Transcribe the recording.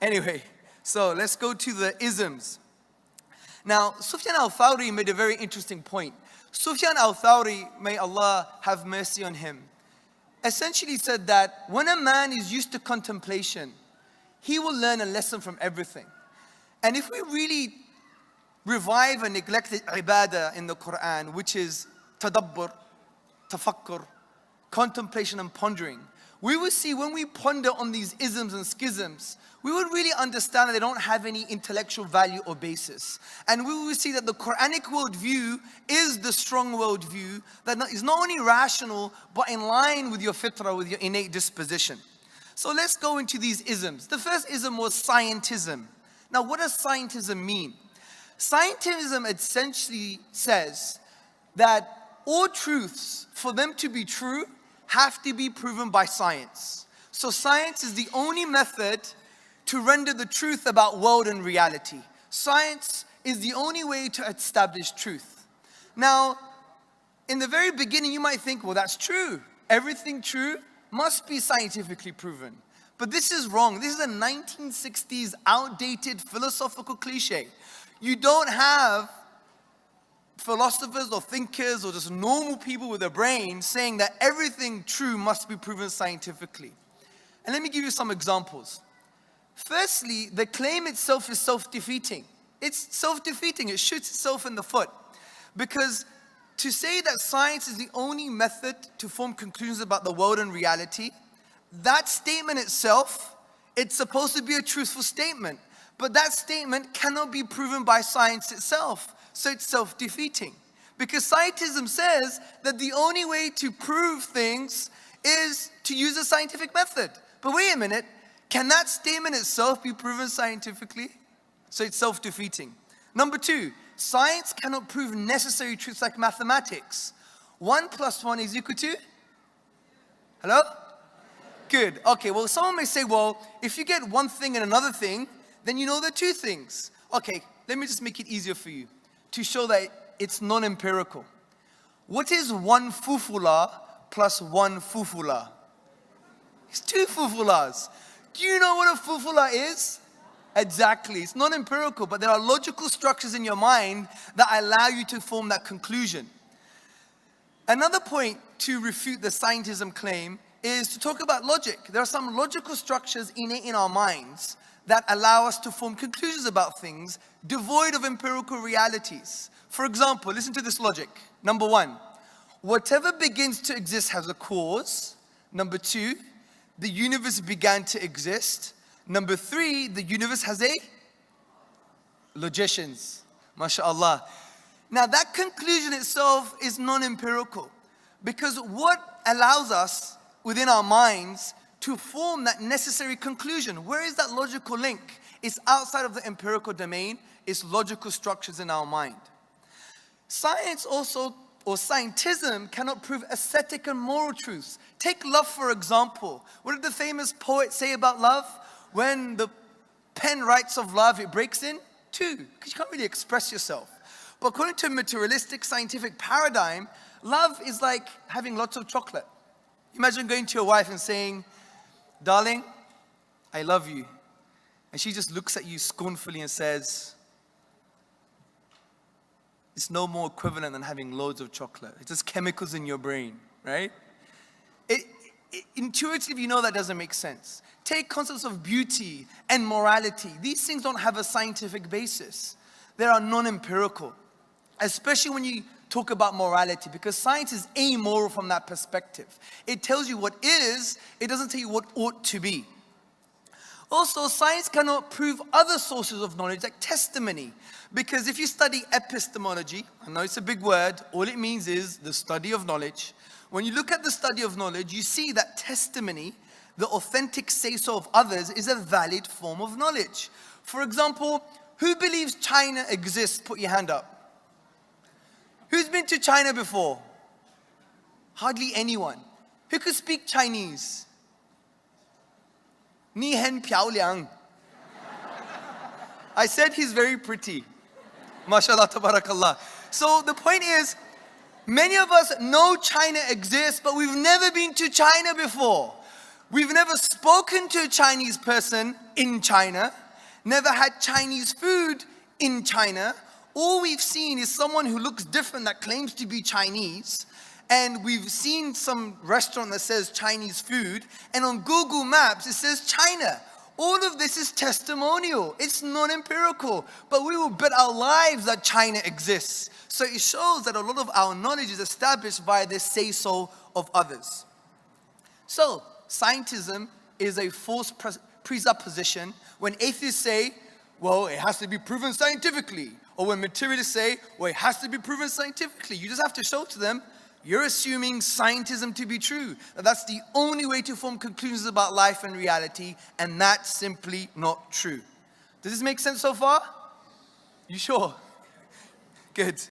Anyway, so let's go to the isms. Now, Sufyan al-Thawri made a very interesting point. Sufyan al-Thawri, may Allah have mercy on him, essentially said that when a man is used to contemplation, he will learn a lesson from everything. And if we really revive a neglected ibadah in the Quran, which is tadabbur, tafakkur, contemplation and pondering, we will see when we ponder on these isms and schisms, we would really understand that they don't have any intellectual value or basis. And we will see that the Quranic worldview is the strong worldview that is not only rational, but in line with your fitrah, with your innate disposition. So let's go into these isms. The first ism was scientism. Now, what does scientism mean? Scientism essentially says that all truths, for them to be true, have to be proven by science. So science is the only method to render the truth about world and reality. Science is the only way to establish truth. Now, in the very beginning, you might think, well, that's true. Everything true must be scientifically proven. But this is wrong. This is a 1960s outdated philosophical cliche. You don't have philosophers or thinkers or just normal people with a brain saying that everything true must be proven scientifically. And let me give you some examples. Firstly, the claim itself is self-defeating. It's self-defeating. It shoots itself in the foot. Because to say that science is the only method to form conclusions about the world and reality, that statement itself, it's supposed to be a truthful statement. But that statement cannot be proven by science itself. So it's self-defeating. Because scientism says that the only way to prove things is to use a scientific method. But wait a minute, can that statement itself be proven scientifically? So it's self-defeating. Number two, science cannot prove necessary truths like mathematics. 1 + 1 is equal to? Hello? Good. Okay, well, someone may say, well, if you get one thing and another thing, then you know there are two things. Okay, let me just make it easier for you to show that it's non-empirical. What is 1 fufula plus 1 fufula? It's 2 fufulas. Do you know what a fufula is? Exactly. It's non-empirical, but there are logical structures in your mind that allow you to form that conclusion. Another point to refute the scientism claim is to talk about logic. There are some logical structures innate in our minds that allow us to form conclusions about things devoid of empirical realities. For example, listen to this logic. Number 1, whatever begins to exist has a cause. Number 2, the universe began to exist. Number 3, the universe has a logicians. MashaAllah. Now that conclusion itself is non-empirical, because what allows us within our minds to form that necessary conclusion? Where is that logical link? It's outside of the empirical domain. It's logical structures in our mind. Science also, or scientism, cannot prove aesthetic and moral truths. Take love, for example. What did the famous poet say about love? When the pen writes of love, it breaks in two, because you can't really express yourself. But according to a materialistic scientific paradigm, love is like having lots of chocolate. Imagine going to your wife and saying, darling, I love you. And she just looks at you scornfully and says, it's no more equivalent than having loads of chocolate. It's just chemicals in your brain, right? Intuitively, you know that doesn't make sense. Take concepts of beauty and morality. These things don't have a scientific basis. They are non-empirical, especially when you talk about morality, because science is amoral from that perspective. It tells you what is, it doesn't tell you what ought to be. Also, science cannot prove other sources of knowledge like testimony, because if you study epistemology, I know it's a big word, all it means is the study of knowledge. When you look at the study of knowledge, you see that testimony, the authentic say-so of others, is a valid form of knowledge. For example, who believes China exists? Put your hand up. Who's been to China before? Hardly anyone. Who could speak Chinese? Ni hen piao liang. I said he's very pretty. MashaAllah, tabarakallah. So the point is, many of us know China exists, but we've never been to China before. We've never spoken to a Chinese person in China, never had Chinese food in China. All we've seen is someone who looks different that claims to be Chinese, and we've seen some restaurant that says Chinese food, and on Google Maps it says China. All of this is testimonial. It's non-empirical, but we will bet our lives that China exists. So it shows that a lot of our knowledge is established by the say-so of others. So scientism is a false presupposition when atheists say, well, it has to be proven scientifically. Or when materialists say, well, it has to be proven scientifically. You just have to show to them, you're assuming scientism to be true. That's the only way to form conclusions about life and reality, and that's simply not true. Does this make sense so far? You sure? Good.